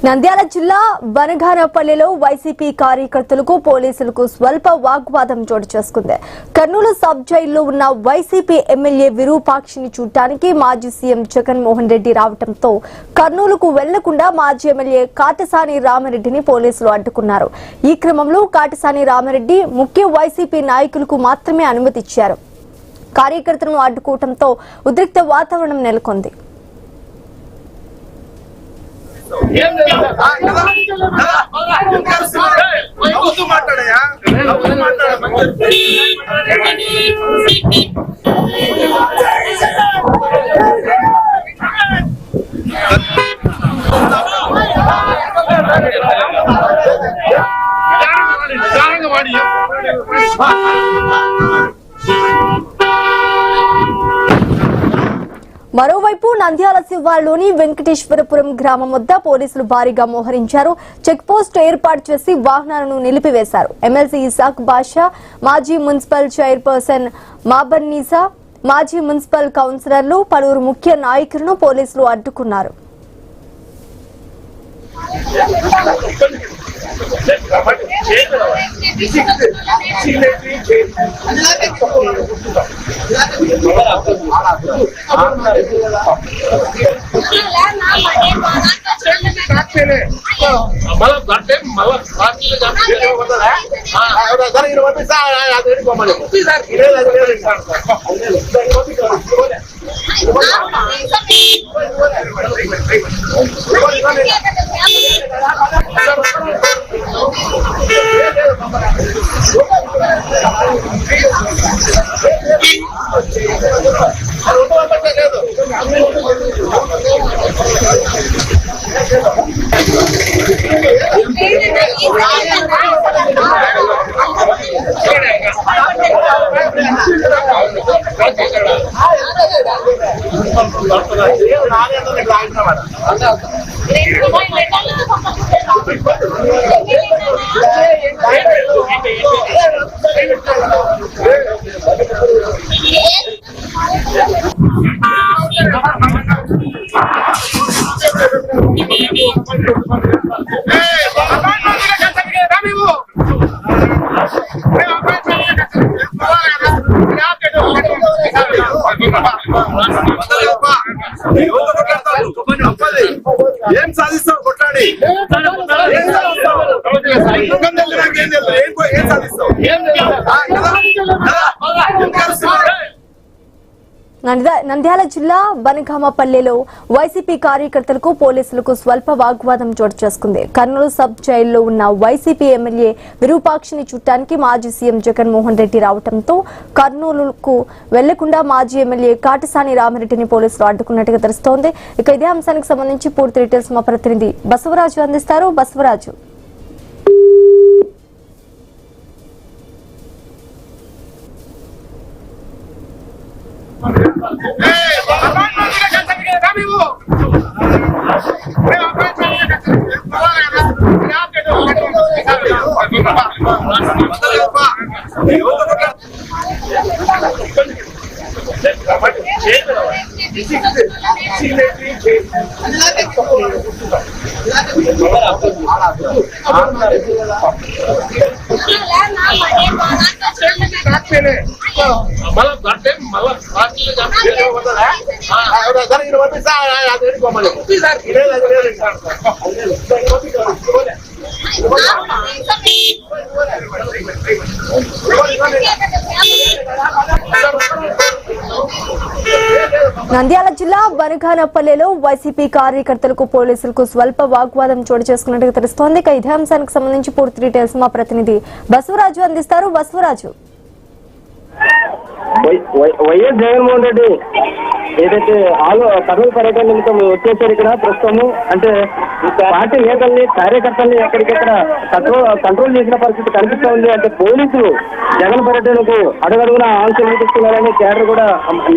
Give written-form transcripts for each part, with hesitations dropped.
నంద్యాల జిల్లా బనగానపల్లిలో వైసీపీ కార్యకర్తలకు పోలీసులకు స్వల్ప వాగ్వాదం చోటు చేసుకుంది. కర్నూలు సబ్ జైల్లో ఉన్న వైసీపీ ఎమ్మెల్యే విరూపాక్షిని చూడటానికి మాజీ సీఎం జగన్మోహన్ రెడ్డి రావడంతో కర్నూలుకు వెళ్లకుండా మాజీ ఎమ్మెల్యే కాటసాని రామిరెడ్డిని పోలీసులు అడ్డుకున్నారు. ఈ క్రమంలో కాటసాని రామిరెడ్డి ముఖ్య వైసీపీ నాయకులకు మాత్రమే అనుమతి ఇచ్చారు. కార్యకర్తలను అడ్డుకోవడంతో ఉద్రిక్త వాతావరణం నెలకొంది. మరోవైపు నంద్యాల శివార్లోని వెంకటేశ్వరపురం గ్రామం వద్ద పోలీసులు భారీగా మోహరించారు. చెక్ పోస్ట్ ఏర్పాటు చేసి వాహనాలను నిలిపివేశారు. ఎమ్మెల్సీ ఇసాక్ బాషా, మాజీ మున్సిపల్ చైర్పర్సన్ మాబన్నీసా, మాజీ మున్సిపల్ కౌన్సిలర్లు, పలువురు ముఖ్య నాయకులను పోలీసులు అడ్డుకున్నారు. ఏం సాధిస్తావు కొట్లాడి ఏం సాధిస్తావు? నంద్యాల జిల్లా బనగానపల్లిలో వైసీపీ కార్యకర్తలకు పోలీసులకు స్వల్ప వాగ్వాదం చోటు చేసుకుంది. కర్నూలు సబ్ జైల్లో ఉన్న వైసీపీ ఎమ్మెల్యే విరూపాక్షిని చూడటానికి మాజీ సీఎం జగన్మోహన్ రెడ్డి రావడంతో కర్నూలుకు వెళ్లకుండా మాజీ ఎమ్మెల్యే కాటసాని రామిరెడ్డిని పోలీసులు అడ్డుకున్నట్టుగా తెలుస్తోంది. ఇక ఇదే అంశానికి సంబంధించి పూర్తి డీటెయిల్స్ మా ప్రతినిధి బసవరాజు అందిస్తారు. బసవరాజు, నంద్యాల జిల్లా బనగానపల్లిలో వైసీపీ కార్యకర్తలకు పోలీసులకు స్వల్ప వాగ్వాదం చోటు చేసుకున్నట్టుగా తెలుస్తోంది. ఇక ఇదే అంశానికి సంబంధించి పూర్తి డీటెయిల్స్ మా ప్రతినిధి బసవరాజు అందిస్తారు. బసవరాజు, వైఎస్ జగన్మోహన్ రెడ్డి ఏదైతే కర్నూలు పర్యటన నిమిత్తం వచ్చేసారు ఇక్కడ ప్రస్తుతము, అంటే పార్టీ నేతల్ని కార్యకర్తల్ని ఎక్కడికెక్కడ కంట్రోల్ చేసిన పరిస్థితి కనిపిస్తూ ఉంది. అంటే పోలీసులు జగన్ పర్యటనకు అడుగడుగున ఆంక్షలు విధిస్తున్నారని కేడర్ కూడా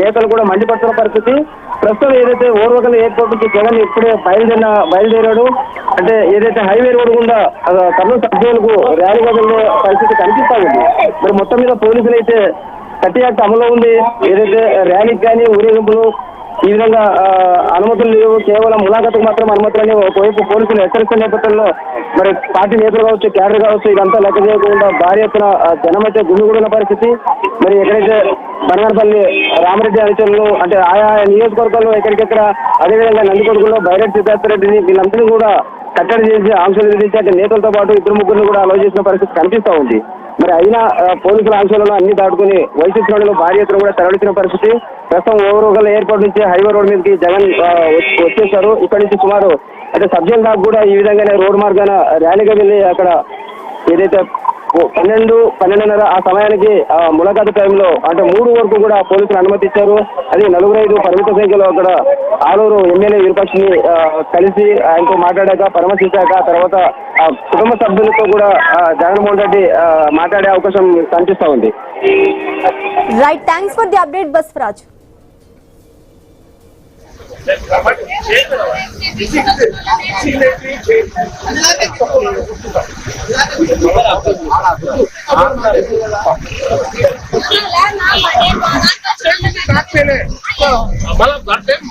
నేతలు కూడా మండిపడుతున్న పరిస్థితి. ప్రస్తుతం ఏదైతే ఓర్వకల్ ఎయిర్పోర్ట్ నుంచి జగన్ ఇప్పుడే బయలుదేరాడు. అంటే ఏదైతే హైవే రోడ్డు గుండా కర్నూలు సబ్ జైలుకు ర్యాలీ వదిలే పరిస్థితి కనిపిస్తా ఉంది. మరి మొత్తం మీద పోలీసులు అయితే 30 యాక్ట్ అమలు ఉంది. ఏదైతే ర్యాలీకి కానీ ఊరేగింపులు ఈ విధంగా అనుమతులు లేవు, కేవలం ములాఖతుకు మాత్రం అనుమతులని ఒకవైపు పోలీసులు హెచ్చరిస్తున్న నేపథ్యంలో మరి పార్టీ నేతలు కావచ్చు, క్యాడర్ కావచ్చు, ఇదంతా లెక్క చేయకుండా భారీ ఎత్తున జనం అయితే గుమిగూడిన పరిస్థితి. మరి ఎక్కడైతే బనగానపల్లి రామరెడ్డి అనుచరులు అంటే ఆయా నియోజకవర్గాల్లో ఎక్కడికెక్కడ, అదేవిధంగా నందికొడుకులో బైరెడ్డి సిద్ధార్థ రెడ్డిని వీళ్ళందరినీ కూడా కట్టడి చేసి ఆంక్షలు విధించి అంటే నేతలతో పాటు ఇద్దరు ముగ్గురిని కూడా అలౌ చేసిన పరిస్థితి కనిపిస్తూ ఉంది. మరి అయినా పోలీసుల ఆంక్షలను అన్ని దాటుకుని వైసీపీ శ్రేణులు భారీ ఎత్తున కూడా తరలించిన పరిస్థితి. ప్రస్తుతం ఓవరోగల్ ఎయిర్పోర్ట్ నుంచి హైవే రోడ్ మీదకి జగన్ వచ్చేశారు. ఇక్కడి నుంచి సుమారు అంటే సబ్జెక్ట్ దాకా కూడా ఈ విధంగానే రోడ్ మార్గాన ర్యాలీగా వెళ్ళి అక్కడ ఏదైతే 12:30 ఆ సమయానికి ములాఖాతు టైంలో అంటే 3 వరకు కూడా పోలీసులు అనుమతి ఇచ్చారు. అది 4-5 పరిమిత సంఖ్యలో అక్కడ ఆలూరు ఎమ్మెల్యే విరూపాక్షిని కలిసి ఆయనతో మాట్లాడాక పరామర్శించాక తర్వాత కుటుంబ సభ్యులతో కూడా జగన్మోహన్ రెడ్డి మాట్లాడే అవకాశం కనిపిస్తా ఉంది. Right, thanks for the update Baswaraj.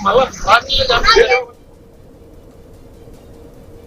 मला